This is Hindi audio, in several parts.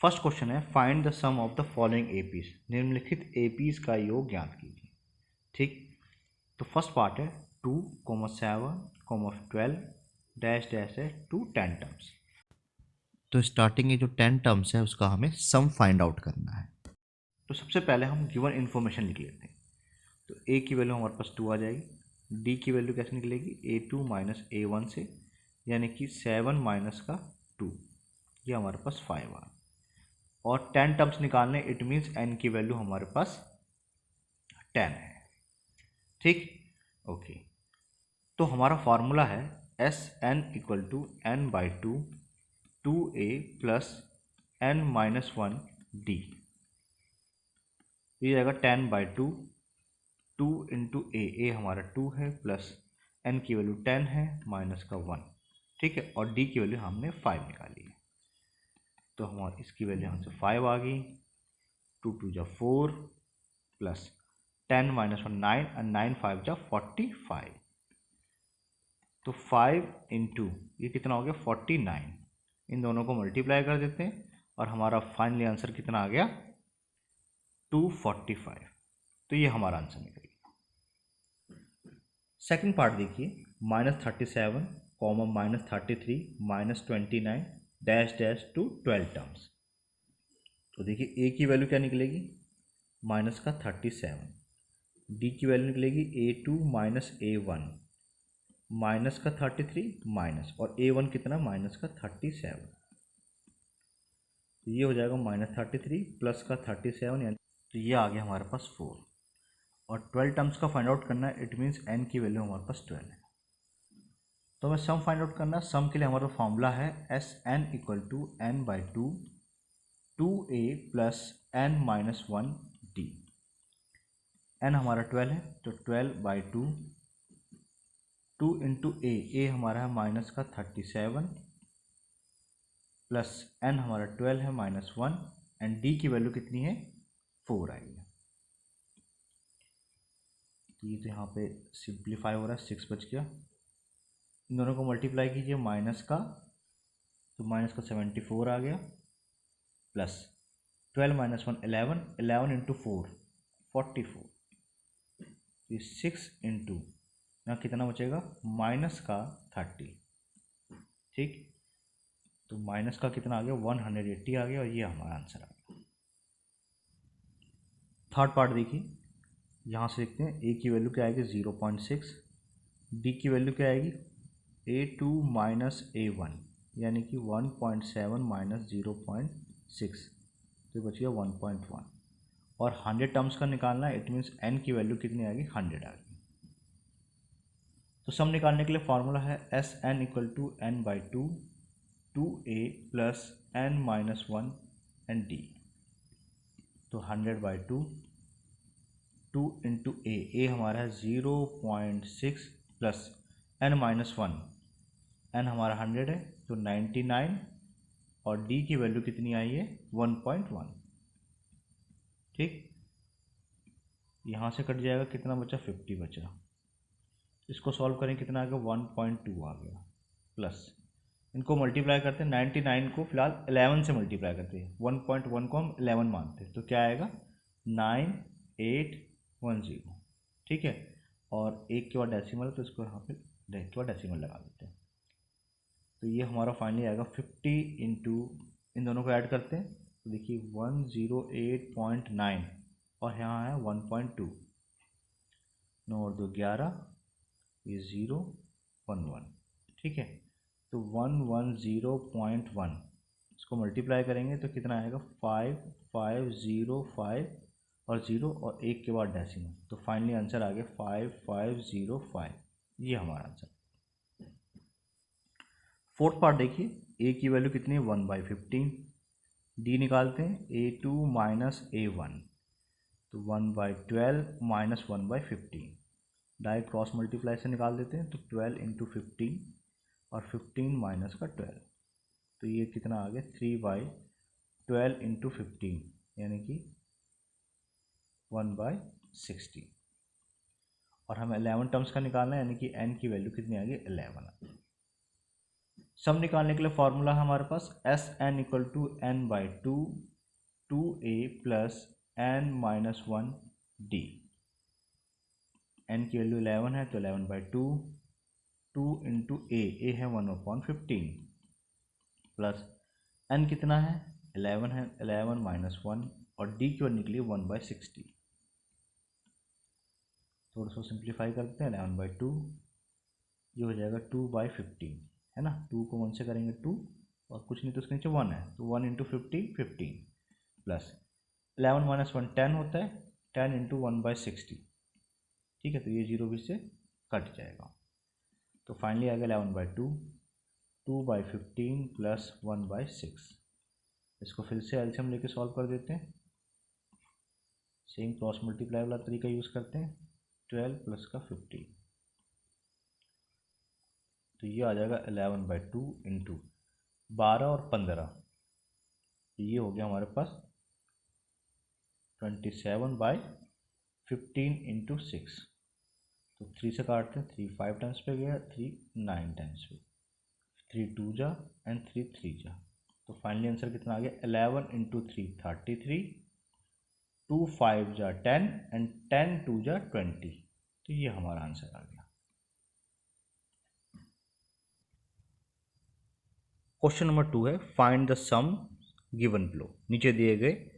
फर्स्ट क्वेश्चन है find the sum of the following APs, निम्नलिखित एपीज का योग ज्ञात कीजिए। ठीक, तो फर्स्ट पार्ट है 2, 7, 12 डैश डैश है टू 10 टर्म्स। तो स्टार्टिंग ये जो 10 टर्म्स है उसका हमें सम फाइंड आउट करना है। तो सबसे पहले हम गिवन इन्फॉर्मेशन लिख लेते हैं। तो ए की वैल्यू हमारे पास 2 आ जाएगी, डी की वैल्यू कैसे निकलेगी A2 माइनस A1 से, यानी कि 7 माइनस का 2, ये हमारे पास 5 आ। और 10 टर्म्स निकालने, इट मीन्स n की वैल्यू हमारे पास 10 है। ठीक, ओके। तो हमारा फॉर्मूला है S N equal to N by two A plus N minus 1 D. ये जाएगा 10 बाई टू इंटू ए हमारा 2 है प्लस एन की वैल्यू 10 है माइनस का 1। ठीक है, और डी की वैल्यू हमने 5 निकाली है। तो हमारी इसकी वैल्यू यहाँ से 5 आ गई, 2 2 जा 4 प्लस 10 माइनस 1 9 और 9 5 जा 45। तो 5 इंटू ये कितना हो गया 49, इन दोनों को मल्टीप्लाई कर देते हैं और हमारा फाइनली आंसर कितना आ गया 245। तो ये हमारा आंसर निकल गया। सेकंड पार्ट देखिए, -37, -33, -29 डैश डैश टू 12 टर्म्स। तो देखिए ए की वैल्यू क्या निकलेगी माइनस का 37, डी की वैल्यू निकलेगी A2 माइनस A1 माइनस का 33 माइनस, और A1 कितना माइनस का 37। तो ये हो जाएगा -33 प्लस का 37, यानी तो ये आ गया हमारे पास 4। और 12 टर्म्स का फाइंड आउट करना है, इट मीन्स n की वैल्यू हमारे पास 12 है। तो हमें सम फाइंड आउट करना है। सम के लिए हमारा फॉर्मूला है S N equal to N by two A plus N minus 1 D. N हमारा 12 है, तो 12 बाई टू इंटू ए हमारा है माइनस का 37 प्लस एन हमारा 12 है माइनस 1, एंड डी की वैल्यू कितनी है 4 आई है। तो ये तो यहाँ पे सिंप्लीफाई हो रहा है, 6 बच गया। इन दोनों को मल्टीप्लाई कीजिए माइनस का, तो माइनस का 74 आ गया प्लस 12 माइनस 1 11, 11 इंटू 4 44। ये 6 इंटू यहाँ कितना बचेगा माइनस का 30। ठीक, तो माइनस का कितना आ गया 180 आ गया, और ये हमारा आंसर आ गया। थर्ड पार्ट देखिए, यहाँ से देखते हैं ए की वैल्यू क्या आएगी 0.6, डी की वैल्यू क्या आएगी A2 माइनस A1 यानी कि 1.7 माइनस 0.6, तो बच गया 1.1। और 100 टर्म्स का निकालना है, इट मीन्स n की वैल्यू कितनी आ गई 100 आ गई। तो सम निकालने के लिए फॉर्मूला है S N equal to N by two A plus N minus 1 and D. तो 100 बाई टू इंटू ए हमारा है 0.6 प्लस एन माइनस 1, एन हमारा 100 है तो 99, और डी की वैल्यू कितनी आई है 1.1। ठीक, यहाँ से कट जाएगा, कितना बचा 50 बचा। इसको सॉल्व करें कितना आ गया 1.2 आ गया, प्लस इनको मल्टीप्लाई करते हैं, 99 को फिलहाल 11 से मल्टीप्लाई करते हैं, 1.1 को हम 11 मानते हैं, तो क्या आएगा 9810। ठीक है, और एक के बाद डेसिमल, तो इसको यहाँ पे एक के बाद डेसिमल लगा देते हैं। तो ये हमारा फाइनली आएगा 50 इंटू, इन दोनों को ऐड करते हैं तो देखिए 108.9 और यहाँ है 1.2, 9 और 2 11, ये 011। ठीक है, तो 110.1 इसको मल्टीप्लाई करेंगे तो कितना आएगा 5505 और 0 और एक के बाद डेसिमल, तो फाइनली आंसर आ गया 5505। ये हमारा आंसर। फोर्थ पार्ट देखिए, ए की वैल्यू कितनी है 1/15, डी निकालते हैं A2 माइनस A1, तो 1/12 माइनस 1/15, डायरेक्ट क्रॉस मल्टीप्लाई से निकाल देते हैं, तो 12 इंटू 15 और 15 माइनस का 12, तो ये कितना आ गया 3/12 इंटू 15 यानी कि 1/60। और हमें 11 टर्म्स का निकालना है, यानी कि n की वैल्यू कितनी आ गई 11 आ गई। सम निकालने के लिए फॉर्मूला है हमारे पास S N equal to N by two, two A plus N minus one D. N की वैल्यू 11 है तो 11 by two, two into A है 1/15 प्लस एन कितना है 11 है, 11 माइनस वन, और डी की वैल्यू निकली 1/60। थोड़ा सा सिंप्लीफाई करते हैं, 11/2 ये हो जाएगा 2/15 है ना। 2 को 1 से करेंगे 2 और कुछ नहीं तो उसके नीचे 1 है तो 1 इंटू 15 प्लस 11 माइनस 1 10 होता है, 10 इंटू 1/60। ठीक है, तो ये 0 भी से कट जाएगा तो फाइनली आएगा 11/2, 2/15 प्लस 1/6। इसको फिर से एलसीएम लेके सॉल्व कर देते हैं। सेम क्रॉस मल्टीप्लाई वाला तरीका यूज़ करते हैं। 12 प्लस का 15 तो ये आ जाएगा 11/2 इंटू 12 और 15, ये हो गया हमारे पास 27/15 इंटू 6। तो 3 से काटते हैं, 3 5 टाइम्स पे गया, 3 9 टाइम्स पे, 3 2 जा एंड 3 3 जा। तो फाइनली आंसर कितना आ गया 11 इंटू 3 33, 2 5 जा 10 एंड 10 2 जा 20। तो ये हमारा आंसर आ गया। क्वेश्चन नंबर 2 है find the sum given below. नीचे दिए गए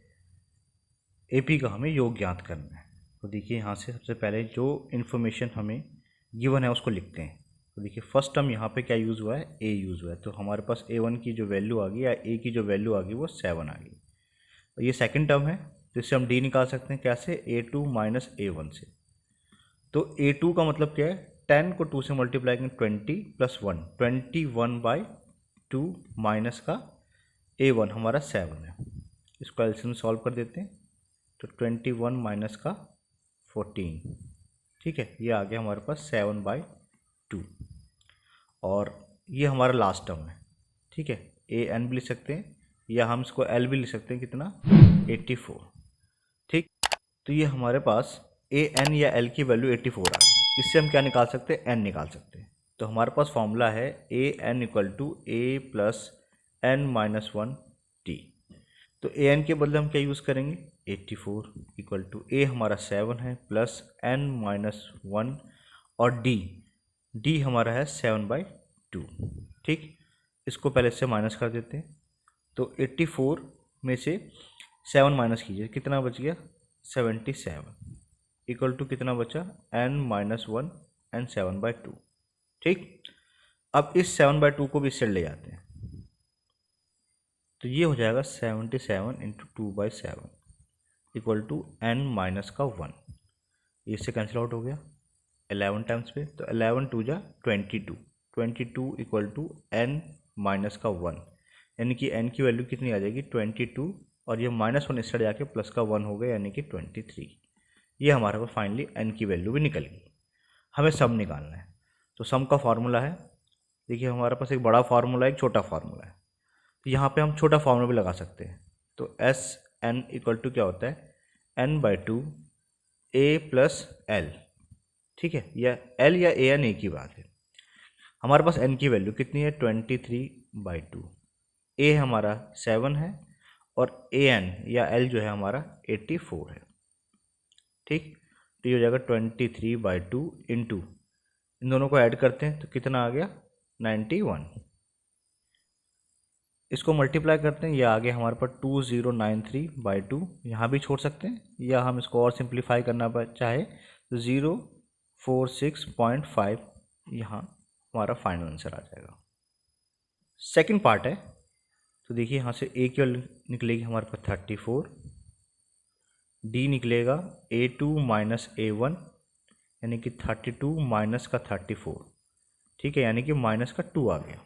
एपी का हमें योग ज्ञात करना है। तो देखिए यहाँ से सबसे पहले जो इन्फॉर्मेशन हमें गिवन है उसको लिखते हैं। तो देखिए फर्स्ट टर्म यहाँ पे क्या यूज़ हुआ है, ए यूज़ हुआ है, तो हमारे पास A1 की जो वैल्यू आ गई या ए की जो वैल्यू आ गई वो 7 आ गई। तो ये सेकंड टर्म है, तो इससे हम डी निकाल सकते हैं कैसे, A2 माइनस A1 से। तो A2 का मतलब क्या है, 10 को 2 से मल्टीप्लाई करेंगे 20 प्लस 1, 21/2 माइनस का A1 हमारा 7 है। इसको एलसीएम सॉल्व कर देते हैं तो 21 माइनस का 14, ठीक है, ये आ गया हमारे पास 7/2। और ये हमारा लास्ट टर्म है, ठीक है, AN भी लिख सकते हैं या हम इसको L भी लिख सकते हैं, कितना 84, ठीक। तो ये हमारे पास AN या L की वैल्यू 84 आ गई। इससे हम क्या निकाल सकते हैं, N निकाल सकते हैं। तो हमारे पास फॉर्मूला है AN equal to A plus N minus 1 T। तो AN के बदले हम क्या यूज़ करेंगे, 84 इक्वल टू A हमारा 7 है प्लस N माइनस 1 और D हमारा है 7/2, ठीक। इसको पहले से माइनस कर देते हैं। तो 84 में से 7 माइनस कीजिए, कितना बच गया 77 इक्वल टू कितना बचा N माइनस 1 एंड 7/2, ठीक। अब इस 7/2 को भी इससे ले जाते हैं तो ये हो जाएगा 77 into 2/7 equal to N minus का 1। इससे कैंसिल आउट हो गया 11 टाइम्स पे, तो 11 2 जा 22 इक्वल टू N माइनस का 1, यानी कि N की वैल्यू कितनी आ जाएगी 22, और ये -1 इस साइड जाके प्लस का 1 हो गया यानी कि 23। ये हमारे पास फाइनली N की वैल्यू भी निकल गई। हमें सम निकालना है, तो सम का फार्मूला है, देखिए हमारे पास एक बड़ा फार्मूला है, एक छोटा फार्मूला है। तो यहाँ पे हम छोटा फार्मूला भी लगा सकते हैं। तो SN इक्वल टू क्या होता है N/2 A प्लस L, ठीक है, या L या AN एक ही बात है। हमारे पास N की वैल्यू कितनी है 23/2, A हमारा 7 है और AN या L जो है हमारा 84 है, ठीक। तो ये हो जाएगा 23/2 इंटू, इन दोनों को ऐड करते हैं तो कितना आ गया 91। इसको मल्टीप्लाई करते हैं, ये आ गया हमारे पास 2093/2, यहाँ भी छोड़ सकते हैं या हम इसको और सिंप्लीफाई करना चाहे तो 046.5 यहाँ हमारा फाइनल आंसर आ जाएगा। सेकंड पार्ट है, तो देखिए यहाँ से A की वैल्यू निकलेगी हमारे पास 34, D निकलेगा A2 माइनस A1 यानी कि 32 माइनस का 34, ठीक है, यानी कि माइनस का 2 आ गया,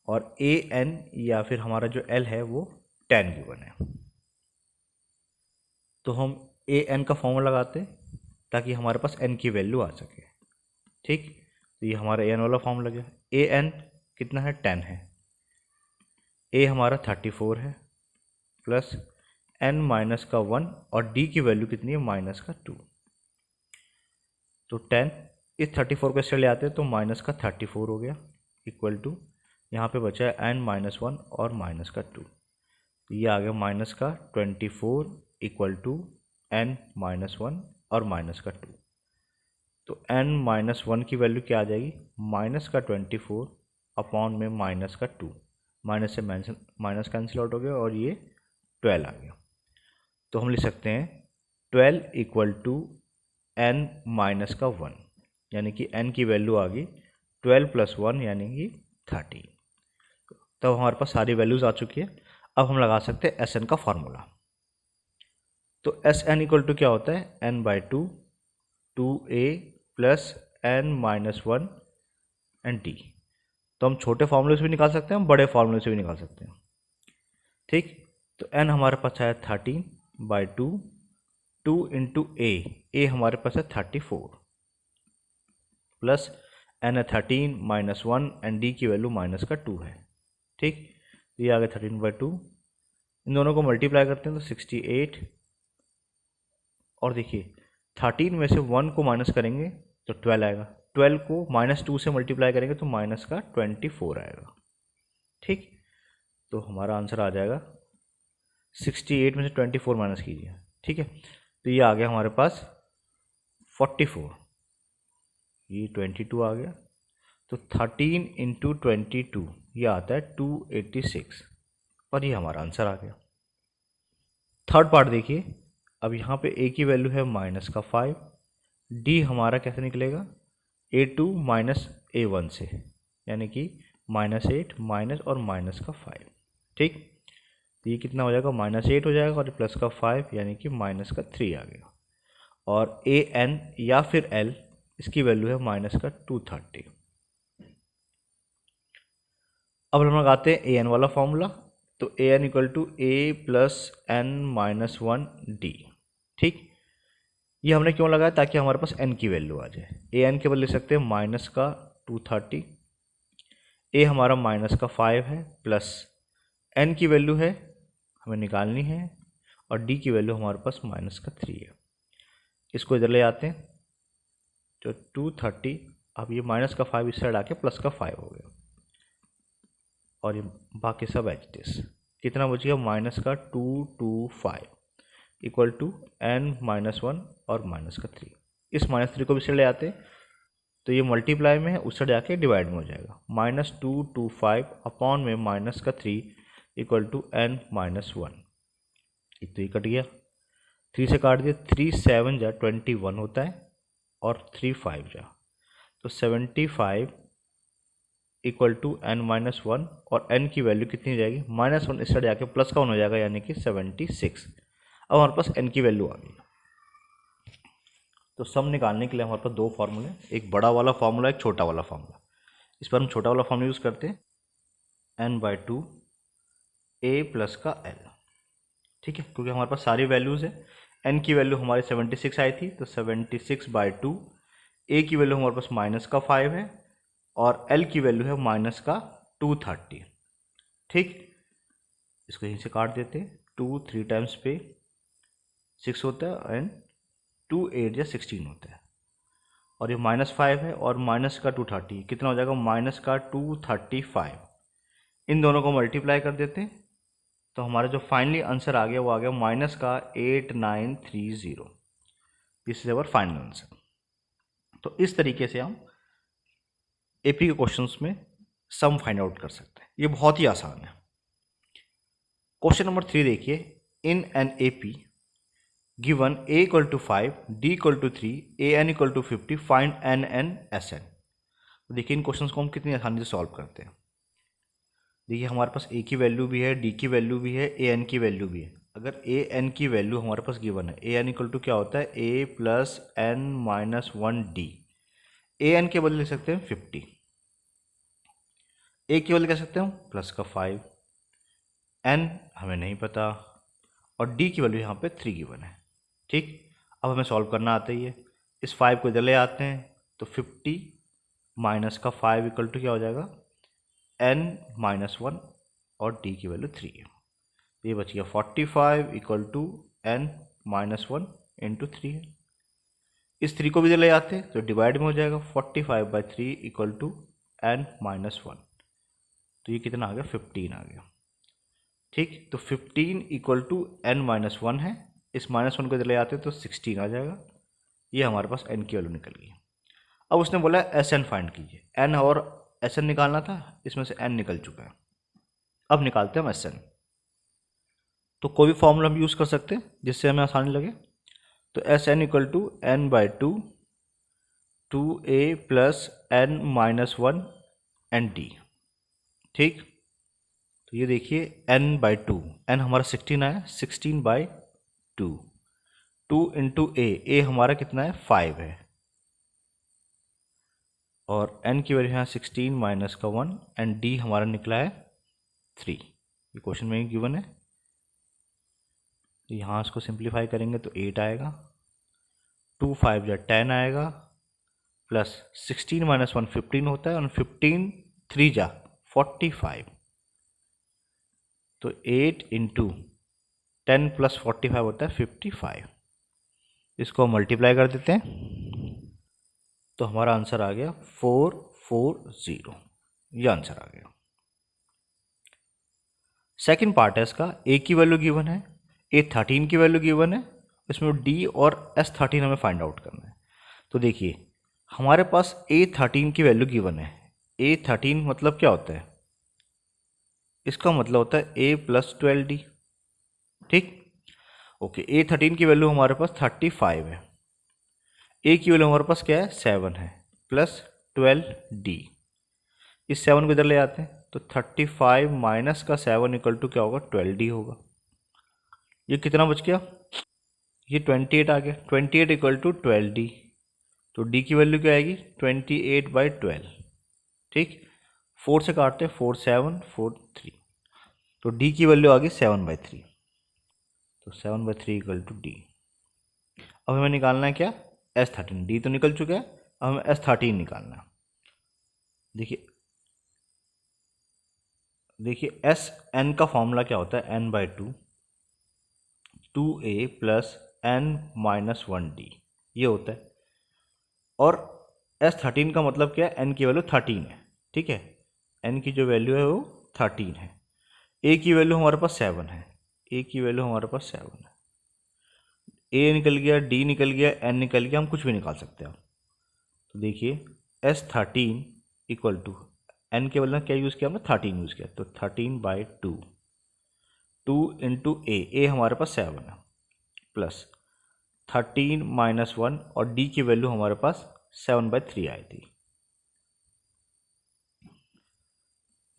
और AN या फिर हमारा जो L है वो 10 गिवन है। तो हम AN का फॉर्मूला लगाते हैं ताकि हमारे पास N की वैल्यू आ सके, ठीक। तो ये हमारा AN वाला फॉर्मूला गया। AN कितना है 10 है, A हमारा 34 है प्लस N माइनस का 1 और D की वैल्यू कितनी है माइनस का 2। तो 10 इस 34 को इससे ले आते हैं तो माइनस का 34 हो गया इक्वल टू यहाँ पे बचा है n-1 और माइनस का 2, तो ये आ गया माइनस का 24 इक्वल टू n-1 और माइनस का 2। तो n-1 की वैल्यू क्या आ जाएगी, माइनस का 24 अपॉन में माइनस का 2, माइनस से माइनस कैंसिल आउट हो गया और ये 12 आ गया। तो हम लिख सकते हैं 12 इक्वल टू n-1, यानी कि n की वैल्यू आ गई 12 + 1 यानी कि 13। तो हमारे पास सारी वैल्यूज़ आ चुकी है। अब हम लगा सकते हैं Sn का फॉर्मूला। तो Sn इक्वल टू क्या होता है, n/2 2a plus n-1 and d। तो हम छोटे फार्मूले से भी निकाल सकते हैं, हम बड़े फार्मूले से भी निकाल सकते हैं। ठीक, तो n हमारे पास आया 13/2, 2 इंटू a हमारे पास है 34 प्लस n है 13 -1 एंड d की वैल्यू माइनस का 2 है। ठीक, ये आ गया 13/2, इन दोनों को मल्टीप्लाई करते हैं तो 68, और देखिए 13 में से 1 को माइनस करेंगे तो 12 आएगा, 12 को -2 से मल्टीप्लाई करेंगे तो माइनस का 24 आएगा। ठीक, तो हमारा आंसर आ जाएगा 68 में से 24 माइनस कीजिए। ठीक है, तो ये आ गया हमारे पास 44, ये 22 आ गया, तो 13 इंटू 22 ये आता है 286, और ये हमारा आंसर आ गया। थर्ड पार्ट देखिए, अब यहाँ पे a की वैल्यू है माइनस का 5, d हमारा कैसे निकलेगा, a2 माइनस a1 से, यानी कि -8 माइनस और माइनस का 5। ठीक, तो ये कितना हो जाएगा, -8 हो जाएगा और प्लस का 5 यानी कि माइनस का 3 आ गया, और an या फिर l इसकी वैल्यू है माइनस का 230। अब हम लगाते हैं an वाला फॉर्मूला, तो an equal to a plus n-1 d। ठीक, ये हमने क्यों लगाया, ताकि हमारे पास n की वैल्यू आ जाए। an के बदले ले सकते हैं माइनस का 230, a हमारा माइनस का 5 है, प्लस n की वैल्यू है हमें निकालनी है, और d की वैल्यू हमारे पास माइनस का 3 है। इसको इधर ले आते हैं तो 230, अब ये माइनस का 5 इस साइड आके प्लस का 5 हो गया, और ये बाकी सब एच कितना बच गया, माइनस का 225 इक्वल टू n-1 और माइनस का 3। इस -3 को भी से ले आते तो ये मल्टीप्लाई में है, उस साइड जाके डिवाइड में हो जाएगा, -225 अपॉन में माइनस का 3 इक्वल टू n-1। तो ये कट गया, 3 से काट दिया, 3 7 जा 21 होता है, और 3 5 जा, तो 75 इक्वल टू n-1, और n की वैल्यू कितनी हो जाएगी, -1 इस साइड जाके प्लस का 1 हो जाएगा, यानी कि 76। अब हमारे पास n की वैल्यू आ गई। तो सम निकालने के लिए हमारे पास दो फार्मूले, एक बड़ा वाला फार्मूला, एक छोटा वाला फार्मूला। इस पर हम छोटा वाला फार्मूला यूज़ करते हैं, n/2 a प्लस का l। ठीक है, क्योंकि हमारे पास सारी वैल्यूज़ है। n की वैल्यू हमारी 76 आई थी, तो 76/2, a की वैल्यू हमारे पास माइनस का 5 है, और l की वैल्यू है माइनस का 230। ठीक, इसको यहीं से काट देते हैं, 2 3 टाइम्स पे 6 होता है, एंड 2 8 या 16 होता है, और ये -5 है, और माइनस का 230 कितना हो जाएगा, माइनस का 235। इन दोनों को मल्टीप्लाई कर देते हैं, तो हमारा जो फाइनली आंसर आ गया वो आ गया माइनस का 8930। This is our final answer. तो इस तरीके से हम एपी के क्वेश्चंस में सम फाइंड आउट कर सकते हैं, ये बहुत ही आसान है। क्वेश्चन नंबर 3 देखिए, in an AP given a equal to 5, d equal to 3, an equal to 50, find n n Sn। तो देखिए इन क्वेश्चंस को हम कितनी आसानी से सॉल्व करते हैं। देखिए हमारे पास a की वैल्यू भी है, d की वैल्यू भी है, an की वैल्यू भी है। अगर an की वैल्यू हमारे पास गिवन है, an इक्वल टू क्या होता है, a प्लस n-1d। an के बदले ले सकते हैं 50, a के बदले कह सकते हैं हम प्लस का 5, n हमें नहीं पता, और d की वैल्यू यहाँ पे 3 गिवन है। ठीक, अब हमें सॉल्व करना आता ही है। इस 5 को इधर ले आते हैं, तो 50 माइनस का 5 इक्वल टू क्या हो जाएगा, n-1, और d की वैल्यू 3 है। ये बच गया 45 इक्वल टू n-1 इंटू 3 है। इस 3 को भी इधर ले आते हैं तो डिवाइड में हो जाएगा, 45/3 इक्वल टू n-1। तो ये कितना आ गया 15 आ गया। ठीक, तो 15 इक्वल टू n-1 है, इस -1 को चले आते तो 16 आ जाएगा। ये हमारे पास n की वैल्यू निकल गई। अब उसने बोला एस एन फाइंड कीजिए, n और एस एन निकालना था, इसमें से n निकल चुका है। अब निकालते हैं हम एस एन। तो कोई भी फॉर्मूला हम यूज़ कर सकते हैं जिससे हमें आसानी लगे। तो s N equal to n/2 2a plus n-1 n d. ठीक, तो ये देखिए n/2, n हमारा 16 आया, 16/2, 2 इंटू ए हमारा कितना है 5 है, और n की वैल्यू यहाँ 16 माइनस का 1 एंड d हमारा निकला है 3। ये क्वेश्चन में गिवन है। तो यहाँ इसको सिंप्लीफाई करेंगे तो 8 आएगा, 2 5 या 10 आएगा, प्लस 16 माइनस 1 15 होता है, और 15 3 जा 45। तो 8 इंटू 10 प्लस 45 होता है 55। इसको मल्टीप्लाई कर देते हैं तो हमारा आंसर आ गया 440। ये आंसर आ गया। सेकंड पार्ट है इसका, ए की वैल्यू गिवन है, A13 की वैल्यू गिवन है, इसमें D और S13 हमें फाइंड आउट करना है। तो देखिए हमारे पास A13 की वैल्यू गिवन है। A13 मतलब क्या होता है, इसका मतलब होता है A प्लस 12D। ठीक, ओके, A13 की वैल्यू हमारे पास 35 है, A की वैल्यू हमारे पास क्या है 7 है, प्लस 12D। इस 7 को इधर ले आते हैं तो 35 माइनस का 7 इक्वल टू क्या होगा 12D होगा। ये कितना बच गया, ये 28 आ गया, 28 इक्वल टू 12D। तो D की वैल्यू क्या आएगी 28/12। ठीक, 4 से काटते हैं, 4 7 4 3, तो D की वैल्यू आ गई 7/3। तो 7/3 इक्वल टू D। अब हमें निकालना है क्या S13। D तो निकल चुका है, अब हमें S13 निकालना है। देखिए एस एन का फॉर्मूला क्या होता है n/2 2a प्लस n-1d, ये होता है। और S13 का मतलब क्या है, n की वैल्यू 13 है। ठीक है, n की जो वैल्यू है वो 13 है। a की वैल्यू हमारे पास 7 है, a की वैल्यू हमारे पास 7 है। a निकल गया, d निकल गया, n निकल गया, हम कुछ भी निकाल सकते हैं। तो देखिए S13 इक्वल टू n के वैल्यू क्या यूज़ किया हमने 13 यूज़ किया, तो 13/2 2 इंटू ए हमारे पास 7 है, प्लस 13 माइनस 1, और D की वैल्यू हमारे पास 7/3 आई थी।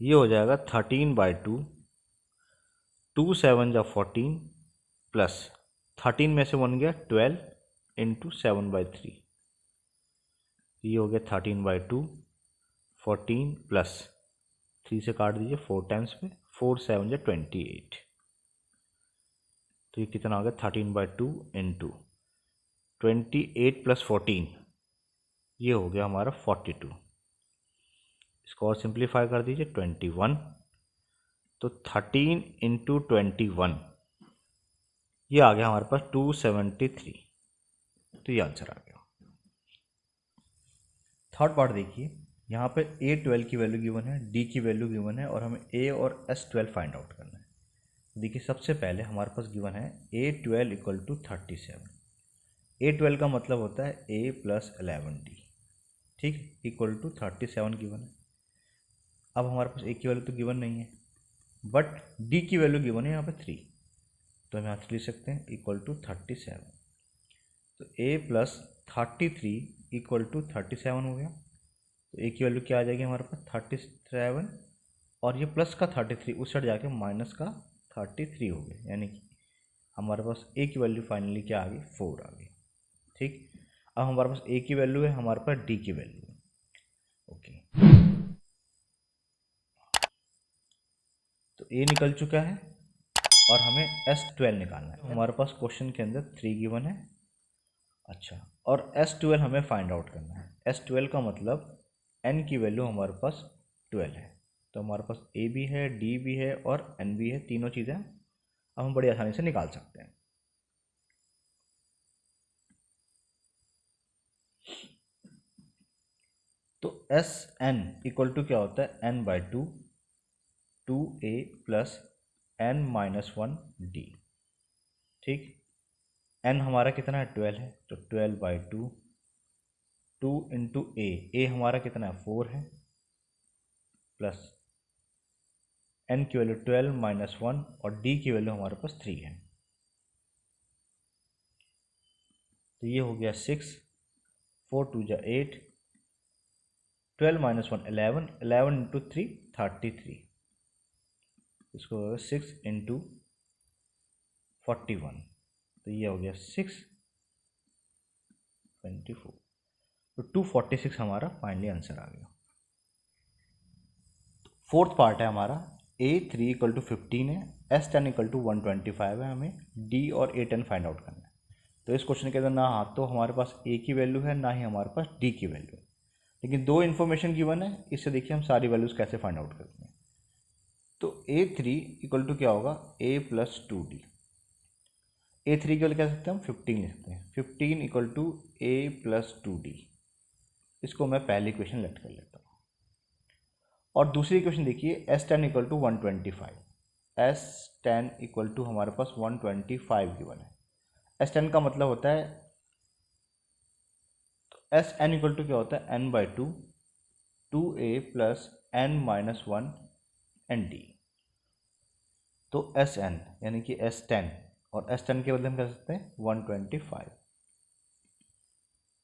ये हो जाएगा 13/2, 2 7 जा 14, प्लस 13 में से 1 गया 12 इंटू 7/3। ये हो गया 13/2, 14 प्लस 3 से काट दीजिए 4 टाइम्स पे, 4 7 जा 28। तो ये कितना हो गया 13/2 इंटू 28 प्लस 14, ये हो गया हमारा 42। इसको और सिंप्लीफाई कर दीजिए 21, तो 13 इंटू 21, ये आ गया हमारे पास 273। तो ये आंसर आ गया। थर्ड पार्ट देखिए, यहाँ पे A12 की वैल्यू गिवन है, D की वैल्यू गिवन है, और हमें A और S12 फाइंड आउट करना है। देखिए सबसे पहले हमारे पास गिवन है A12 इक्वल टू 37। A12 का मतलब होता है A प्लस 11D। ठीक, इक्वल टू 37 गिवन है। अब हमारे पास A की वैल्यू तो गिवन नहीं है, बट D की वैल्यू गिवन है यहाँ पे 3, तो हम यहाँ से लिख सकते हैं इक्वल टू 37। तो A प्लस 33 इक्वल टू 37 हो गया। तो A की वैल्यू क्या आ जाएगी हमारे पास 37, और ये प्लस का 33 उस साइड जाके माइनस का 33 हो गया, यानी कि हमारे पास A की वैल्यू फाइनली क्या आ गई 4 आ गई। ठीक, अब हमारे पास A की वैल्यू है, हमारे पास D की वैल्यू है। ओके, तो A निकल चुका है और हमें S12 निकालना है। हमारे पास क्वेश्चन के अंदर 3 गिवन है। अच्छा, और S12 हमें फाइंड आउट करना है। S12 का मतलब n की वैल्यू हमारे पास 12 है, तो हमारे पास A भी है, D भी है और n भी है, तीनों चीज़ें अब हम बड़ी आसानी से निकाल सकते हैं। तो Sn इक्वल टू क्या होता है n/2 2a प्लस n-1d। ठीक, n हमारा कितना है 12 है, तो 12/2, 2 इंटू ए हमारा कितना है 4 है, प्लस n की वैल्यू 12-1 और d की वैल्यू हमारे पास 3 है, तो ये हो गया 6, 4 2 जा 8, 12-1 11, 11 इंटू 3 33, इसको 6 इंटू 41, तो ये हो गया 6 24, तो 246 हमारा फाइनली आंसर आ गया। फोर्थ पार्ट है हमारा, A3 = 15 है, S10 = 125 है, हमें D और A10 फाइंड आउट करना है। तो इस क्वेश्चन के अंदर ना हाँ तो हमारे पास A की वैल्यू है, ना ही हमारे पास D की वैल्यू है, लेकिन दो इन्फॉर्मेशन गिवन है, इससे देखिए हम सारी वैल्यूज़ कैसे फाइंड आउट करते हैं। तो A3 = क्या होगा, A + 2D। A3 की वैल्यू क्या सकते हैं हम 15 लिख सकते हैं, 15 = A + 2D। इसको मैं पहली इक्वेशन लेट कर लेता हूँ। और दूसरी इक्वेशन देखिए, S10 = 125, S10 = हमारे पास 125 गिवन है। S10 का मतलब होता है, तो Sn = क्या होता है n/2, 2a plus n-1 nd। तो Sn यानी कि S10 और S10 के बदले हम कह सकते हैं 125,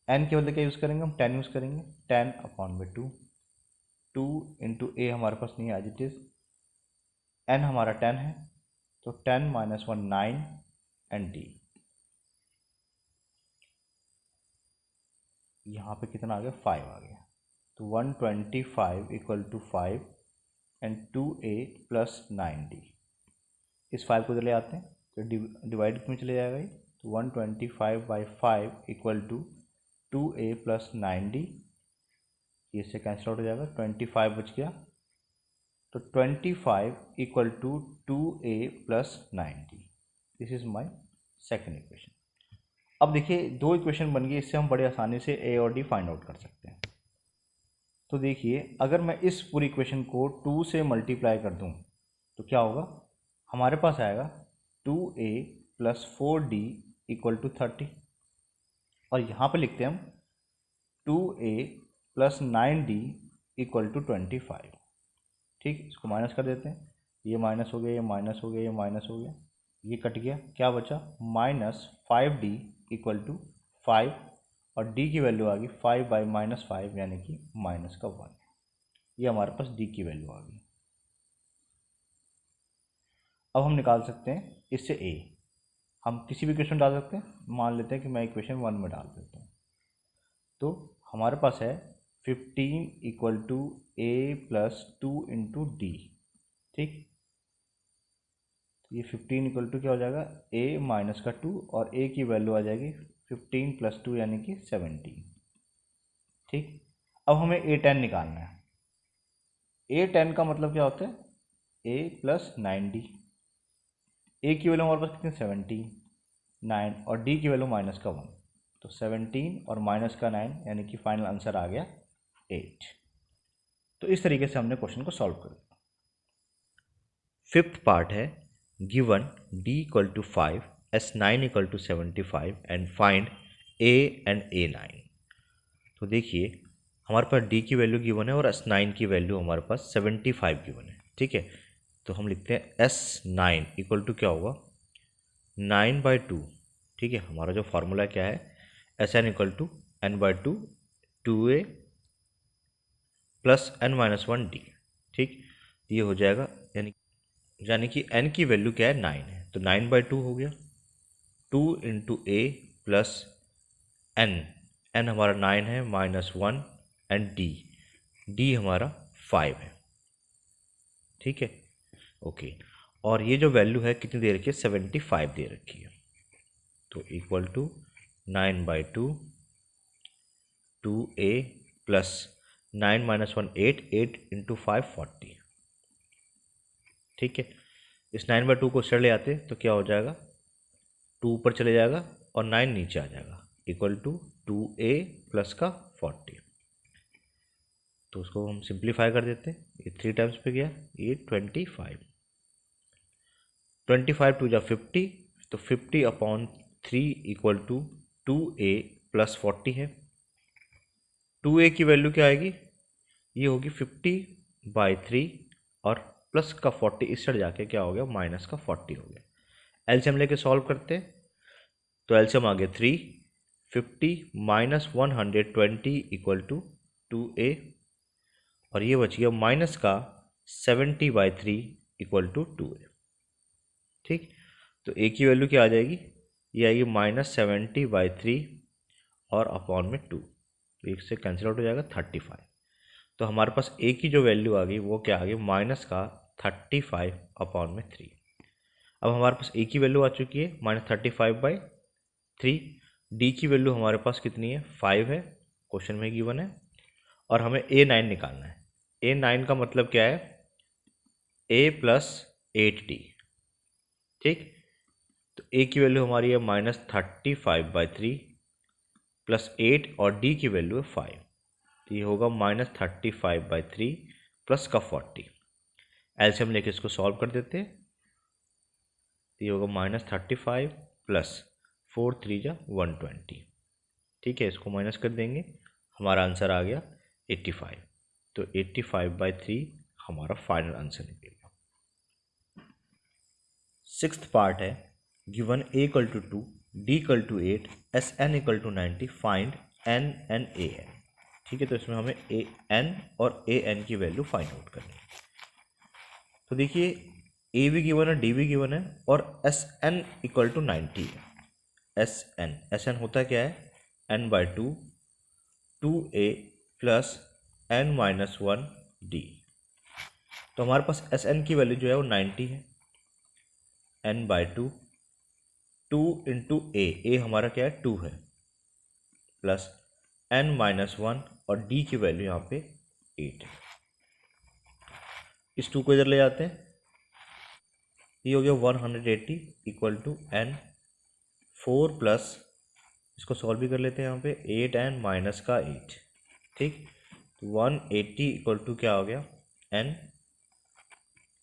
n के बदले क्या यूज़ करेंगे हम 10 यूज़ करेंगे, 10/2, 2 इंटू ए हमारे पास नहीं है एज इट इज़, n हमारा 10 है, तो 10-1 9 एंड d, यहाँ पे कितना आ गया 5 आ गया, तो 125 = 5 एंड 2a प्लस 9d। इस 5 को ले आते हैं तो डिवाइड में चले जाएगा ये, तो 125/5 = 2a प्लस 9d, ये इससे कैंसिल आउट हो जाएगा, 25 बच गया, तो 25 = 2a plus 9d। This is my second equation. अब देखिए दो इक्वेशन बन गई, इससे हम बड़े आसानी से a और d फाइंड आउट कर सकते हैं। तो देखिए अगर मैं इस पूरी इक्वेशन को 2 से मल्टीप्लाई कर दूं तो क्या होगा, हमारे पास आएगा 2a प्लस 4d = 30, और यहाँ पे लिखते हैं हम 2a प्लस 9d = 25। ठीक, इसको माइनस कर देते हैं, ये माइनस हो गया, ये माइनस हो गया, ये माइनस हो गया, ये कट गया, क्या बचा -5d = 5, और d की वैल्यू आ गई 5/-5 यानी कि -1। ये हमारे पास d की वैल्यू आ गई। अब हम निकाल सकते हैं इससे a, हम किसी भी इक्वेशन डाल सकते हैं, मान लेते हैं कि मैं इक्वेशन 1 में डाल देता हूँ, तो हमारे पास है 15 = a + 2 × d। ठीक, ये 15 = क्या हो जाएगा a - 2, और a की वैल्यू आ जाएगी 15 + 2 यानी कि 17। ठीक, अब हमें a10 निकालना है। a10 का मतलब क्या होता है a + 9d। a की वैल्यू हमारे पास कितनी 17, 9, और d की वैल्यू -1, तो 17 और -9 यानी कि फाइनल आंसर आ गया 8। तो इस तरीके से हमने क्वेश्चन को सॉल्व कर दिया। फिफ्थ पार्ट है, given d = 5, S9 = 75 and find a and a9। तो देखिए हमारे पास d की वैल्यू गिवन है और S9 की वैल्यू हमारे पास 75 गिवन है। ठीक है, तो हम लिखते हैं S9 = क्या होगा 9/2। ठीक है, हमारा जो फार्मूला क्या है, Sn = n/2, 2a plus n-1d। ठीक, ये हो जाएगा, यानी कि n की वैल्यू क्या है 9 है, तो 9/2 हो गया, 2 × a प्लस n हमारा 9 है -1 एंड d हमारा 5 है। ठीक है, ओके, और ये जो वैल्यू है कितनी दे रखी है 75 दे रखी है, तो इक्वल टू 9/2, 2a प्लस 9 - 1 8, 8 × 5 40। ठीक है, इस 9/2 को सर ले आते तो क्या हो जाएगा, 2 ऊपर चले जाएगा और 9 नीचे आ जाएगा, इक्वल टू 2a प्लस का 40। तो उसको हम सिंप्लीफाई कर देते हैं। ये 3 टाइम्स पे गया, ये 25, 25 टू जा 50, तो 50/3 इक्वल टू 2a प्लस 40 है। 2a की वैल्यू क्या आएगी, ये होगी 50/3 और प्लस का 40 इस साइड जाके क्या हो गया, माइनस का 40 हो गया। एलसीएम लेके सॉल्व करते हैं, तो एलसीएम आ गया 3, 50 माइनस 120 इक्वल टू 2a, और ये बच गया माइनस का 70/3 इक्वल टू 2a। ठीक, तो a की वैल्यू क्या आ जाएगी, ये आएगी -70/3 और अपॉन में 2, तो एक से कैंसिल आउट हो जाएगा 35। तो हमारे पास a की जो वैल्यू आ गई वो क्या आ गई, माइनस का 35/3। अब हमारे पास a की वैल्यू आ चुकी है -35/3। d की वैल्यू हमारे पास कितनी है, 5 है, क्वेश्चन में गिवन है, और हमें a9 निकालना है। a9 का मतलब क्या है, a प्लस 8d। ठीक, तो a की वैल्यू हमारी है -35/3 प्लस 8 और d की वैल्यू है 5, तो ये होगा -35/3 प्लस का 40। एलसीएम लेके इसको सॉल्व कर देते हैं, तो ये होगा -35 प्लस 4 3 जा 120। ठीक है, इसको माइनस कर देंगे, हमारा आंसर आ गया 85। तो 85/3 हमारा फाइनल आंसर निकलेगा। 6th पार्ट है, given a equal to 2, d equal to 8, sn equal to 90, find n and an। ठीक है, तो इसमें हमें an और an की वैल्यू फाइंड आउट करनी है। तो देखिए a भी गिवन है, d भी गिवन है, और sn इक्वल टू 90 है। sn होता क्या है, n/2 2a प्लस n-1d। तो हमारे पास sn की वैल्यू जो है वो 90 है, n/2 2 इंटू a हमारा क्या है 2 है, प्लस n-1 और d की वैल्यू यहाँ पे 8 है। इस 2 को इधर ले जाते हैं, ये हो गया 180 इक्वल टू n 4 प्लस, इसको सॉल्व भी कर लेते हैं यहाँ पे, 8n माइनस का 8। ठीक, तो 180 इक्वल टू क्या हो गया, n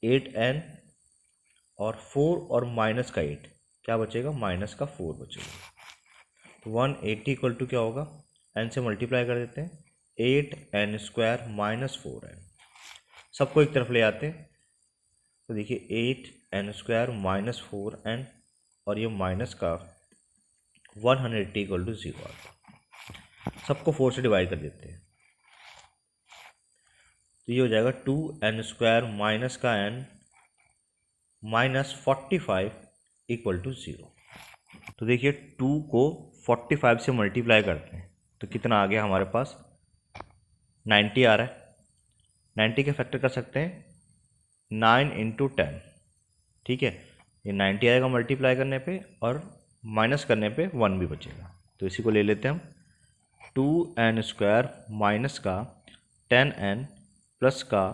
8n और 4 और माइनस का 8, क्या बचेगा, माइनस का 4 बचेगा। तो 180 इक्वल टू क्या होगा, n से मल्टीप्लाई कर देते हैं, 8n² माइनस 4n, सबको एक तरफ ले आते हैं, तो देखिए 8n² माइनस 4n और ये माइनस का 180 इक्वल टू 0 आता है। सबको 4 से डिवाइड कर देते हैं, तो ये हो जाएगा 2n² माइनस का n माइनस 45 इक्वल टू 0। तो देखिए 2 को 45 से मल्टीप्लाई करते हैं तो कितना आ गया हमारे पास, 90 आ रहा है। 90 के फैक्टर कर सकते हैं 9 इंटू 10। ठीक है, ये 90 आएगा मल्टीप्लाई करने पे, और माइनस करने पे 1 भी बचेगा, तो इसी को ले लेते हैं हम। 2n² माइनस का 10n प्लस का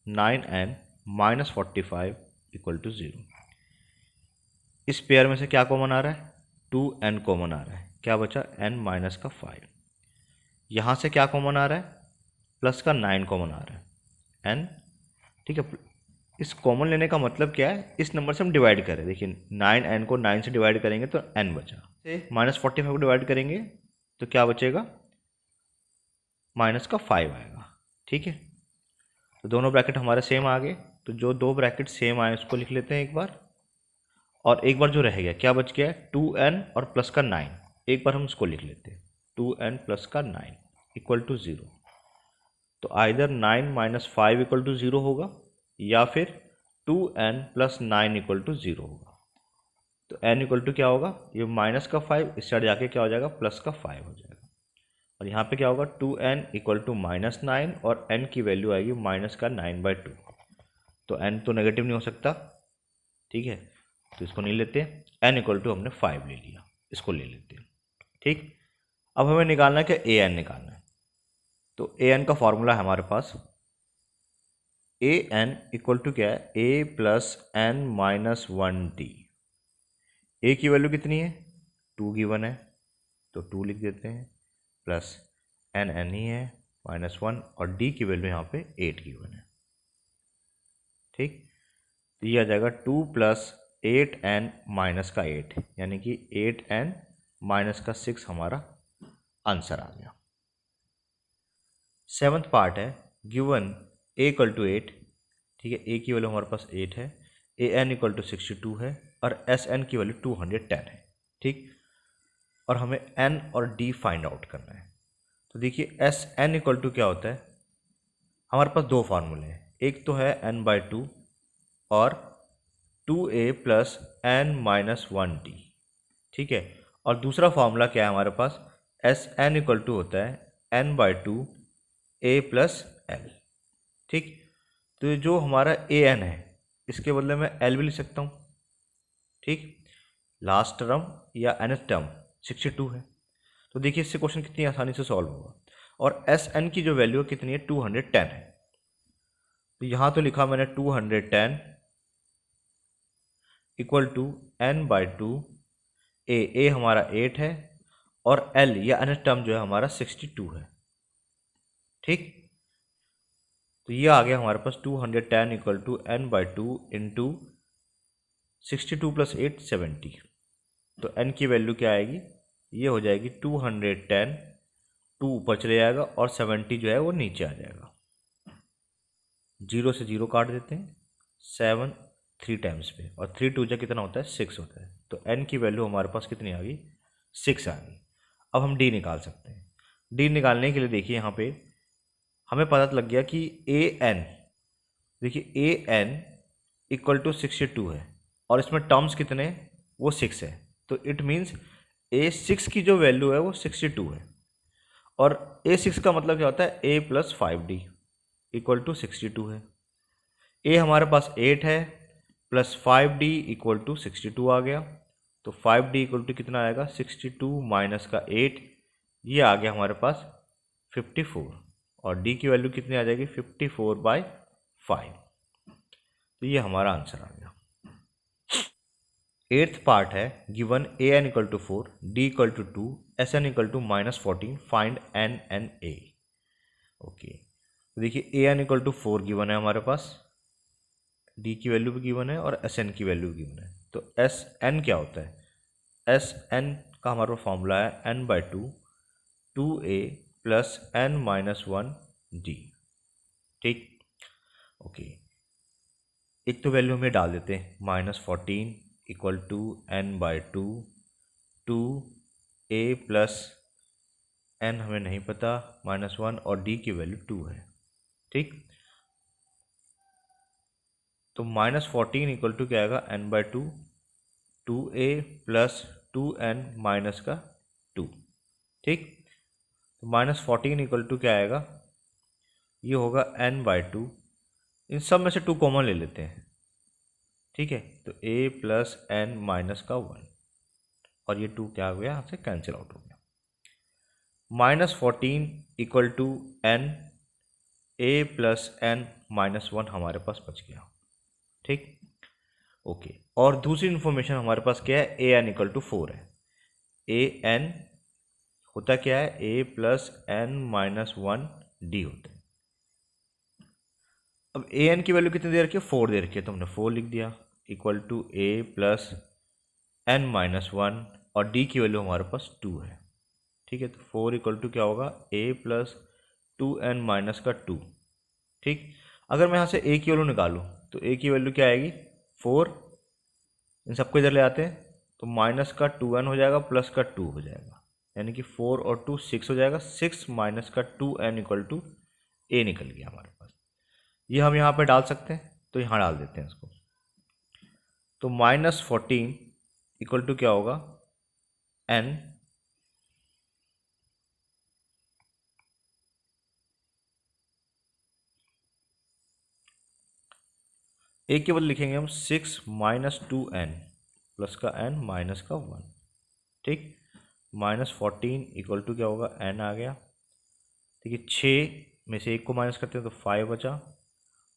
9n माइनस 45 इक्वल टू 0। इस पेयर में से क्या कॉमन आ रहा है, 2n कॉमन आ रहा है, क्या बचा n माइनस का 5। यहाँ से क्या कॉमन आ रहा है, प्लस का 9 कॉमन आ रहा है n। ठीक है, इस कॉमन लेने का मतलब क्या है, इस नंबर से हम डिवाइड करें। देखिए 9n को 9 से डिवाइड करेंगे तो n बचा, से माइनस 45 को डिवाइड करेंगे तो क्या बचेगा, माइनस का 5 आएगा। ठीक है, तो दोनों ब्रैकेट हमारे सेम आ गए, तो जो दो ब्रैकेट सेम आए उसको लिख लेते हैं एक बार, और एक बार जो रह गया क्या बच गया है, 2n और प्लस का 9, एक बार हम उसको लिख लेते हैं, 2n प्लस का 9 इक्वल टू 0। तो आइदर 9 माइनस 5 इक्वल टू 0 होगा, या फिर 2n प्लस 9 इक्वल टू 0 होगा। तो n इक्वल टू क्या होगा, ये माइनस का 5 इस साइड जाके क्या हो जाएगा, प्लस का 5 हो जाएगा, और यहाँ पे क्या होगा 2n इक्वल टू माइनस 9 और n की वैल्यू आएगी माइनस का 9/2। तो n तो नेगेटिव नहीं हो सकता, ठीक है, तो इसको नहीं लेते, n इक्वल टू हमने 5 ले लिया, इसको ले लेते हैं। ठीक, अब हमें निकालना है क्या, an निकालना है। तो an का फॉर्मूला है हमारे पास, an इक्वल टू क्या है, a plus n minus 1d। a की वैल्यू कितनी है, 2 गिवन है, तो 2 लिख देते हैं, प्लस n ही है -1 और डी की वैल्यू यहाँ पे 8 गिवन है। ठीक, तो ये आ जाएगा 2 + 8n - 8 यानी कि 8n - 6 हमारा आंसर आ गया। 7th पार्ट है, गिवन a = 8, ठीक है, a की वैल्यू हमारे पास 8 है, an = 62 है और sn की वैल्यू 210 है। ठीक, और हमें n और d फाइंड आउट करना है। तो देखिए sn = क्या होता है, हमारे पास दो फार्मूले हैं, एक तो है n/2 और 2a + n - 1d, ठीक है, और दूसरा फार्मूला क्या है हमारे पास, Sn = होता है n/2 a + l। ठीक, तो ये जो हमारा an है इसके बदले में l भी लिख सकता हूँ। ठीक, लास्ट टर्म या nth टर्म 62 है, तो देखिए इससे क्वेश्चन कितनी आसानी से सॉल्व होगा। और Sn की जो वैल्यू कितनी है, 210 है, तो यहाँ तो लिखा मैंने 210 = n/2 a हमारा 8 है और l या nth टर्म जो है हमारा 62 है। ठीक, तो ये आ गया हमारे पास 210 = n/2 × 62 + 8 70। तो n की वैल्यू क्या आएगी, ये हो जाएगी 210, 2 ऊपर चले जाएगा और 70 जो है वो नीचे आ जाएगा। 0 से 0 काट देते हैं, 7 3 टाइम्स पे और 3 2 जा कितना होता है, 6 होता है। तो n की वैल्यू हमारे पास कितनी आ गई, 6 आ गई। अब हम d निकाल सकते हैं। d निकालने के लिए देखिए यहाँ पे हमें पता लग गया कि an, देखिए an = 62 है और इसमें टर्म्स कितने, वो 6 है, तो इट मीन्स a6 की जो वैल्यू है वो 62 है। और a6 का मतलब क्या होता है, a + 5d = 62 है। a हमारे पास 8 है प्लस 5d = 62 आ गया, तो 5d = कितना आएगा, 62 - 8, ये आ गया हमारे पास 54 और d की वैल्यू कितनी आ जाएगी, 54/5। तो ये हमारा आंसर आ गया। 8th पार्ट है, given an = 4, d = 2, sn = -14, find n and a। Okay, तो देखिए an = 4 गिवन है हमारे पास, d की वैल्यू भी गिवन है और sn की वैल्यू भी गिवन है। तो sn क्या होता है, sn का हमारा फॉर्मूला है n/2 2a + n - 1d। ठीक, ओके, एक तो वैल्यू हमें डाल देते हैं, -14 = n/2 2a + n हमें नहीं पता -1 और d की वैल्यू 2 है। ठीक, तो -14 = क्या आएगा, n/2 2a + 2n - 2। ठीक, तो -14 = क्या आएगा, ये होगा n/2, इन सब में से 2 कॉमन ले लेते हैं। ठीक है, तो a + n - 1 और ये 2 क्या हो गया, यहाँ से कैंसिल आउट हो गया। -14 = n, a + n - 1 हमारे पास बच गया। ठीक, ओके, और दूसरी इन्फॉर्मेशन हमारे पास क्या है, an = 4 है। an होता क्या है, a + n - 1d होता है। अब an की वैल्यू कितनी दे रखी है, 4 दे रखी है, तो हमने 4 लिख दिया, = a + n - 1 और d की वैल्यू हमारे पास 2 है। ठीक है, तो 4 = क्या होगा, a + 2n - 2। ठीक, अगर मैं यहाँ से a की वैल्यू निकालूँ तो a की वैल्यू क्या आएगी, 4, इन सबको इधर ले आते हैं, तो -2n हो जाएगा प्लस का 2 हो जाएगा, यानी कि 4 और 2 6 हो जाएगा, 6 - 2n = a निकल गया हमारे पास। ये हम यहाँ पे डाल सकते हैं, तो यहाँ डाल देते हैं इसको। तो -14 = क्या होगा, n a के बदले लिखेंगे हम 6 - 2n प्लस का n माइनस का 1। ठीक, -14 = क्या होगा, n आ गया। देखिए 6 में से 1 को माइनस करते हैं तो 5 बचा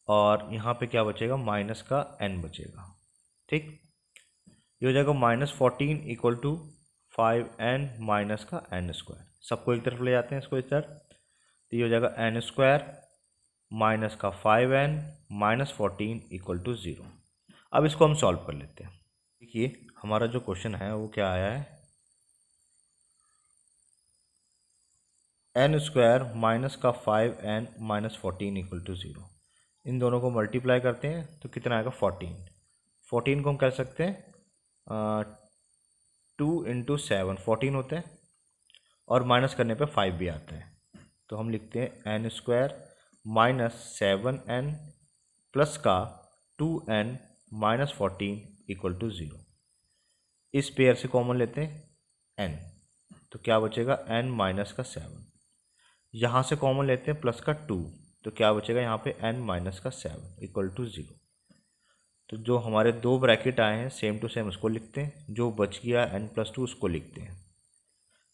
और यहाँ पे क्या बचेगा, माइनस का n बचेगा। ठीक, ये हो जाएगा -14 = 5n - का n²। सबको एक तरफ ले जाते हैं इसको इस तरफ, तो ये हो जाएगा एन स्क्वायर माइनस का 5n माइनस 14 इक्वल टू 0। अब इसको हम सॉल्व कर लेते हैं। देखिए हमारा जो क्वेश्चन है वो क्या आया है, एन स्क्वायर माइनस का 5n माइनस 14 इक्वल टू 0। इन दोनों को मल्टीप्लाई करते हैं तो कितना आएगा 14। 14 को हम कह सकते हैं 2 इंटू 7 14 होते हैं, और माइनस करने पे 5 भी आता है। तो हम लिखते हैं N square minus 7n plus का 2n माइनस 14 इक्वल टू 0। इस पेयर से कॉमन लेते हैं n, तो क्या बचेगा n माइनस का 7। यहाँ से कॉमन लेते हैं प्लस का 2, तो क्या बचेगा यहाँ पे n माइनस का 7 इक्वल टू 0। तो जो हमारे दो ब्रैकेट आए हैं सेम टू सेम उसको लिखते हैं, जो बच गया n+2 उसको लिखते हैं।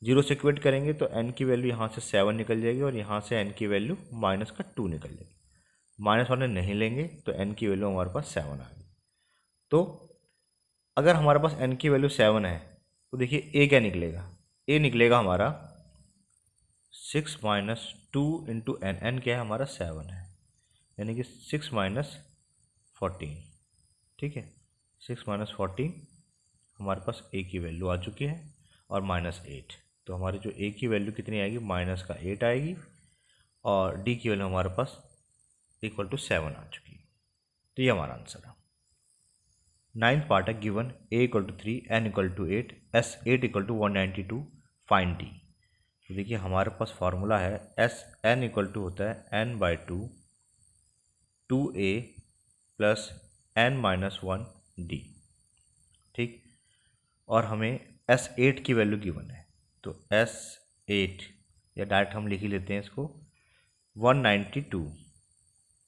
0 से इक्वेट करेंगे तो n की वैल्यू यहाँ से 7 निकल जाएगी और यहाँ से n की वैल्यू माइनस का 2 निकल जाएगी। माइनस वाले नहीं लेंगे तो n की वैल्यू हमारे पास 7 आ गई। तो अगर हमारे पास n की वैल्यू 7 है तो देखिए a क्या निकलेगा, a निकलेगा हमारा 6 माइनस 2 इंटू एन, एन क्या है हमारा 7 है, यानी कि 6 माइनस 14। ठीक है, 6 माइनस 14 हमारे पास a की वैल्यू आ चुकी है और माइनस 8। तो हमारी जो a की वैल्यू कितनी आएगी, माइनस का 8 आएगी, और d की वैल्यू हमारे पास इक्वल टू 7 आ चुकी है। तो ये हमारा आंसर है। 9th पार्ट है, given a equal to 3 n equal to 8 s 8 equal to 192 find d। तो देखिए हमारे पास फार्मूला है एस n इक्वल टू होता है n/2 2a plus n minus 1 d। ठीक, और हमें S8 की वैल्यू गिवन है, तो S8 या डायरेक्ट हम लिख ही लेते हैं इसको 192।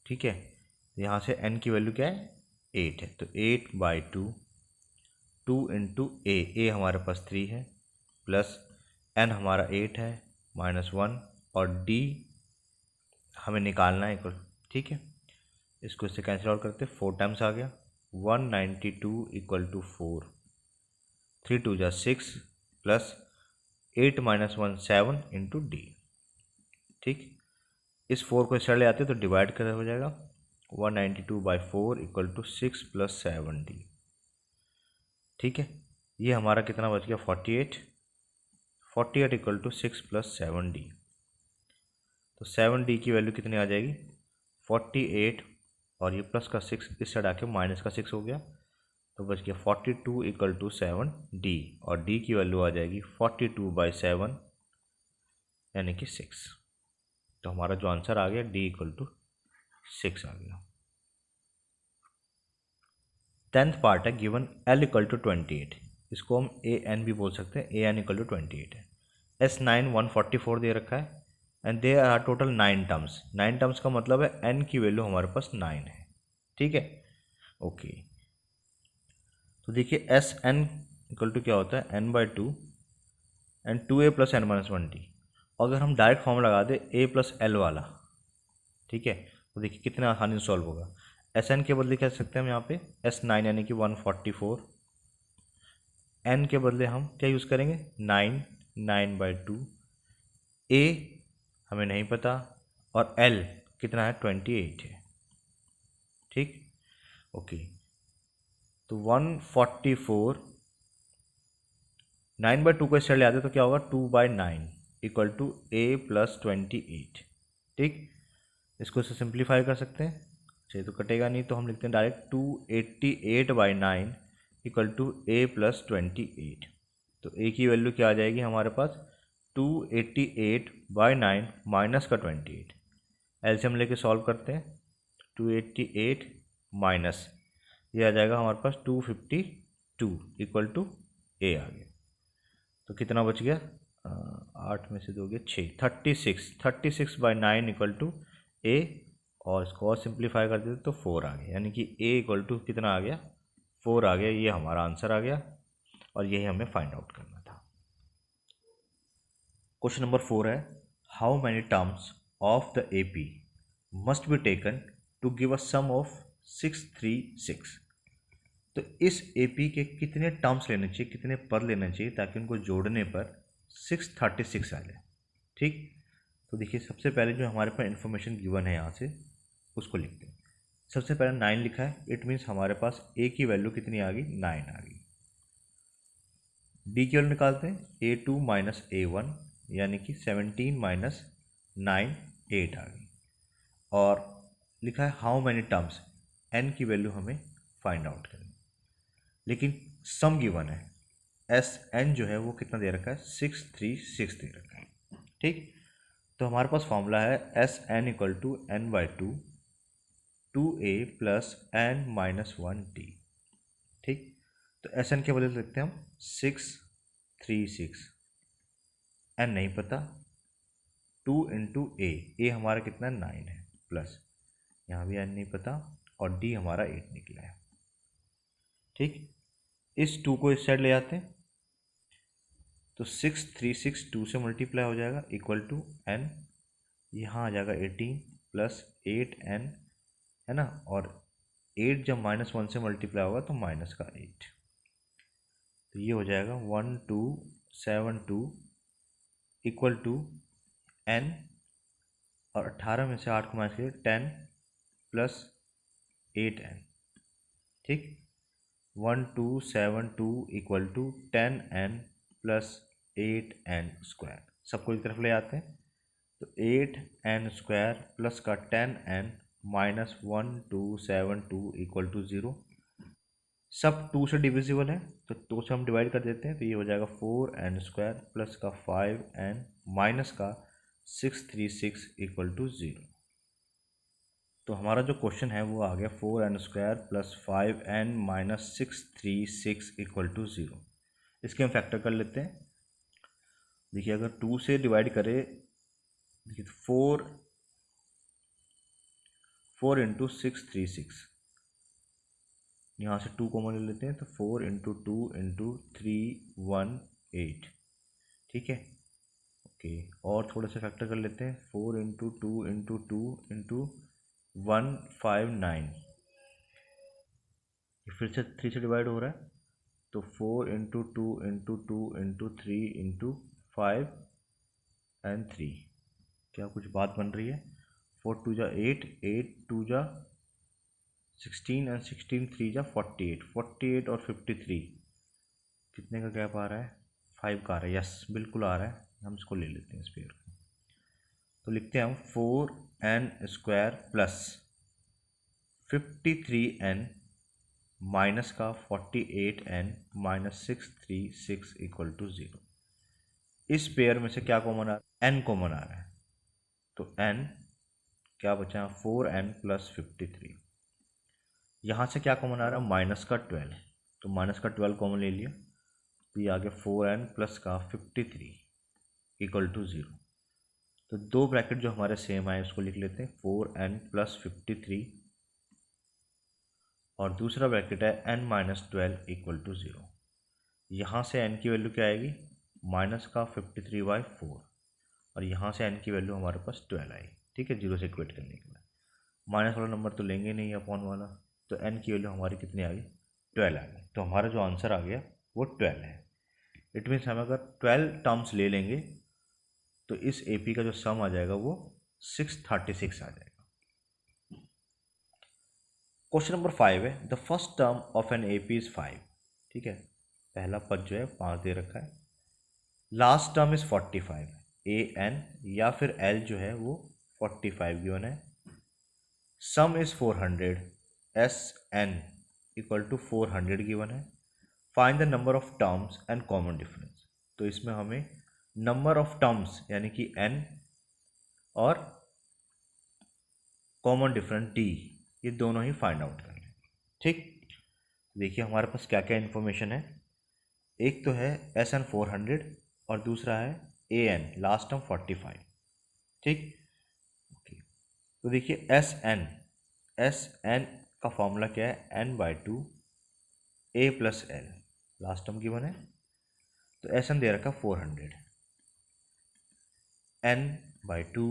ठीक है, यहाँ से n की वैल्यू क्या है 8 है, तो 8/2 2 इंटू a हमारे पास 3 है, प्लस n हमारा 8 है माइनस 1, और d हमें निकालना है इक्वल। ठीक है, इसको इससे कैंसिल आउट करते 4 टाइम्स आ गया 192 इक्वल टू 4, 3 2 जा 6 प्लस 8 माइनस 1 7 इंटू डी। ठीक, इस 4 को इस ले आते तो डिवाइड कर हो जाएगा 192/4 इक्वल टू 6 प्लस 7d। ठीक है, ये हमारा कितना बच गया 48 इक्वल टू 6 प्लस 7d। तो 7d की वैल्यू कितनी आ जाएगी 48, और ये प्लस का 6 इस साइड आके माइनस का 6 हो गया, तो बच गया 42 इक्वल टू 7d, और d की वैल्यू आ जाएगी 42/7 यानी कि 6। तो हमारा जो आंसर आ गया d इक्वल टू 6 आ गया। 10th पार्ट है, गिवन l इक्वल टू 28, इसको हम a n भी बोल सकते हैं, a n इक्वल टू 28 है। S9 144 दे रखा है and they are total 9 terms. 9 terms का मतलब है n की वैल्यू हमारे पास 9 है। ठीक है, ओके। तो देखिए एस एन इक्वल टू क्या होता है n/2 and 2a plus n minus 1d। अगर हम डायरेक्ट फॉर्म लगा दें a प्लस l वाला, ठीक है, तो देखिए कितना आसानी से सॉल्व होगा। एस एन के बदले क्या सकते हैं हम यहाँ पे S9 यानी कि 144, n के बदले हम क्या यूज़ करेंगे 9 9/2, a हमें नहीं पता, और l कितना है 28 है। ठीक, ओके। तो 144 9/2 को इस साइड ले आते तो क्या होगा 2/9 इक्वल टू a प्लस 28। ठीक, इसको इससे सिंप्लीफाई कर सकते हैं, चलिए तो कटेगा नहीं, तो हम लिखते हैं direct 288/9 equal to a plus 28। तो a की वैल्यू क्या आ जाएगी हमारे पास 288/9 माइनस का 28। एलसीएम लेके सॉल्व करते हैं, 288 माइनस ये आ जाएगा हमारे पास 252 इक्वल टू a आ गया। तो कितना बच गया 8 में से 2 गया 6, 36/9 इक्वल टू a, और इसको और सिंप्लीफाई कर देते तो 4 आ गया, यानी कि a इक्वल टू कितना आ गया 4 आ गया। ये हमारा आंसर आ गया और यही हमें फाइंड आउट करना था। क्वेश्चन नंबर 4 है, how many terms of the AP must be taken to give a sum of 636। तो इस AP के कितने टर्म्स लेने चाहिए, कितने पद लेने चाहिए ताकि उनको जोड़ने पर 636 आ जाए। ठीक, तो देखिए सबसे पहले जो हमारे पास इन्फॉर्मेशन गिवन है यहाँ से उसको लिखते हैं। सबसे पहले 9 लिखा है, इट मीन्स हमारे पास ए की वैल्यू कितनी आ गई, 9 आ गई। डी की वैल्यू निकालते हैं, A2 माइनस A1 यानी कि 17 माइनस 9 8 आ गई। और लिखा है हाउ मैनी टर्म्स, एन की वैल्यू हमें फाइंड आउट करनी, लेकिन सम गिवन है, एस एन जो है वो कितना दे रखा है, 636 दे रखा है। ठीक, तो हमारे पास फॉर्मूला है S N equal to N by two A plus N minus 1 d. ठीक, तो एस एन के बदले लिखते हैं हम 636, एन नहीं पता, 2 इंटू ए हमारा कितना 9 है, प्लस यहाँ भी एन नहीं पता और डी हमारा 8 निकला है। ठीक, इस 2 को इस साइड ले जाते हैं तो 636 2 से मल्टीप्लाई हो जाएगा इक्वल टू एन, यहाँ आ जाएगा 18 प्लस 8n, है ना, और 8 जब -1 से मल्टीप्लाई होगा तो माइनस का 8, तो ये हो जाएगा 1272 इक्वल टू n, और 18 में से 8 को माइनस करिए 10 प्लस 8n। ठीक, 1272 equal to 10n plus 8n square, सबको एक तरफ ले आते हैं तो 8n स्क्वायर प्लस का 10n माइनस 1272 इक्वल टू 0, सब 2 से डिविजिबल है तो 2 से हम डिवाइड कर देते हैं, तो ये हो जाएगा 4n स्क्वायर प्लस का 5n माइनस का 636 इक्वल टू 0। तो हमारा जो क्वेश्चन है वो आ गया 4n square plus 5n minus 636 equal to 0। इसके हम फैक्टर कर लेते हैं। देखिए अगर 2 से डिवाइड करें, देखिए 4 इंटू 636, यहाँ से 2 कॉमन ले लेते हैं तो 4 इंटू 2 इंटू 318। ठीक है, ओके, और थोड़ा सा फैक्टर कर लेते हैं, 4 इंटू 2 इंटू 2 इंटू 159, फिर से 3 से डिवाइड हो रहा है तो 4 into 2 into 2 into 3 into 5 and 3, क्या कुछ बात बन रही है, 4 2 जा 8, 8 2 जा 16 एंड 16 3 जा 48, 48 और 53 कितने का गैप आ रहा है, 5 का आ रहा है, यस बिल्कुल आ रहा है, हम इसको ले लेते हैं इस पेयर को। तो लिखते हैं हम 4n square plus 53n minus का 48n माइनस 636 इक्वल टू 0। इस पेयर में से क्या कॉमन आ रहा है, n कॉमन आ रहा है, तो n क्या बचा, 4n प्लस 53, यहाँ से क्या कॉमन आ रहा है, माइनस का 12, तो माइनस का 12 कॉमन ले लिया तो ये आ गया 4n प्लस का 53 इक्वल टू 0। तो दो ब्रैकेट जो हमारे सेम आए उसको लिख लेते हैं, 4n प्लस 53 और दूसरा ब्रैकेट है n माइनस 12 इक्वल टू 0। यहाँ से n की वैल्यू क्या आएगी, माइनस का 53/4, और यहाँ से n की वैल्यू हमारे पास 12 आई। ठीक है, 0 से इक्वेट करने के बाद माइनस वाला नंबर तो लेंगे नहीं अपॉन वाला, तो n की वैल्यू हमारी कितनी आ गई, 12 आ गई। तो हमारा जो आंसर आ गया वो 12 है। इट मीन्स हम अगर 12 टर्म्स ले लेंगे तो इस AP का जो सम आ जाएगा वो 636 आ जाएगा। क्वेश्चन नंबर 5 है, the first term of an AP is 5। ठीक है, पहला पद जो है 5 दे रखा है, लास्ट टर्म इज 45, AN या फिर L जो है वो 45 गिवन है, sum is 400, SN equal to 400 given है, find the number of terms and common difference. तो इसमें हमें नंबर ऑफ टर्म्स यानी कि n और कॉमन डिफरेंस d, ये दोनों ही फाइंड आउट करना है। ठीक, देखिए हमारे पास क्या क्या इन्फॉर्मेशन है, एक तो है SN 400 और दूसरा है AN लास्ट टर्म 45। ठीक, ओके, तो देखिए SN का फॉर्मूला क्या है, n/2 A plus L, last term given है, तो SN दे रखा 400, n/2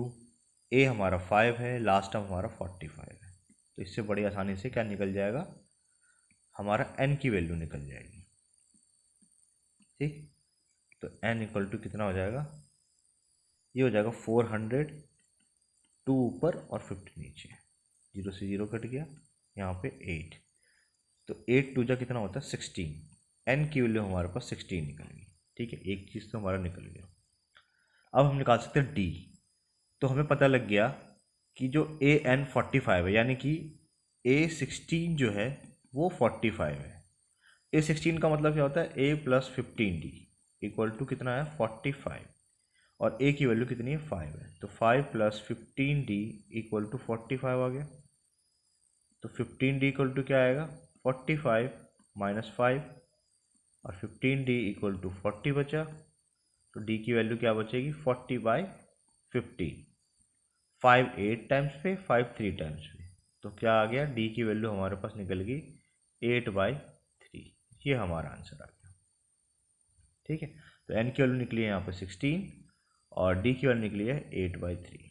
A हमारा 5 है, लास्ट टर्म हमारा 45 है, तो इससे बड़ी आसानी से क्या निकल जाएगा, हमारा n की वैल्यू निकल जाएगी। ठीक, तो n इक्वल टू कितना हो जाएगा, ये हो जाएगा 400, 2 ऊपर और 50 नीचे, 0 से 0 कट गया, यहाँ पे 8, तो 8 2 जा कितना होता है 16। n की वैल्यू हमारे पास 16 निकल गई। ठीक है, एक चीज़ तो हमारा निकल गया। अब हम निकाल सकते हैं d। तो हमें पता लग गया कि जो an 45 है, यानी कि a16 जो है वो 45 है। a16 का मतलब क्या होता है, a + 15d इक्वल टू कितना है 45, और a की वैल्यू कितनी है 5 है, तो 5 + 15d इक्वल टू 45 आ गया। तो 15d इक्वल टू क्या आएगा 45 - 5, और 15d इक्वल टू 40 बचा, तो d की वैल्यू क्या बचेगी 40/15। 5 8 टाइम्स पे, 5 3 टाइम्स पे, तो क्या आ गया d की वैल्यू हमारे पास निकल गई 8/3। ये हमारा आंसर आ गया। ठीक है, तो n की वैल्यू निकली है यहाँ पे 16 और d की वैल्यू निकली है 8/3।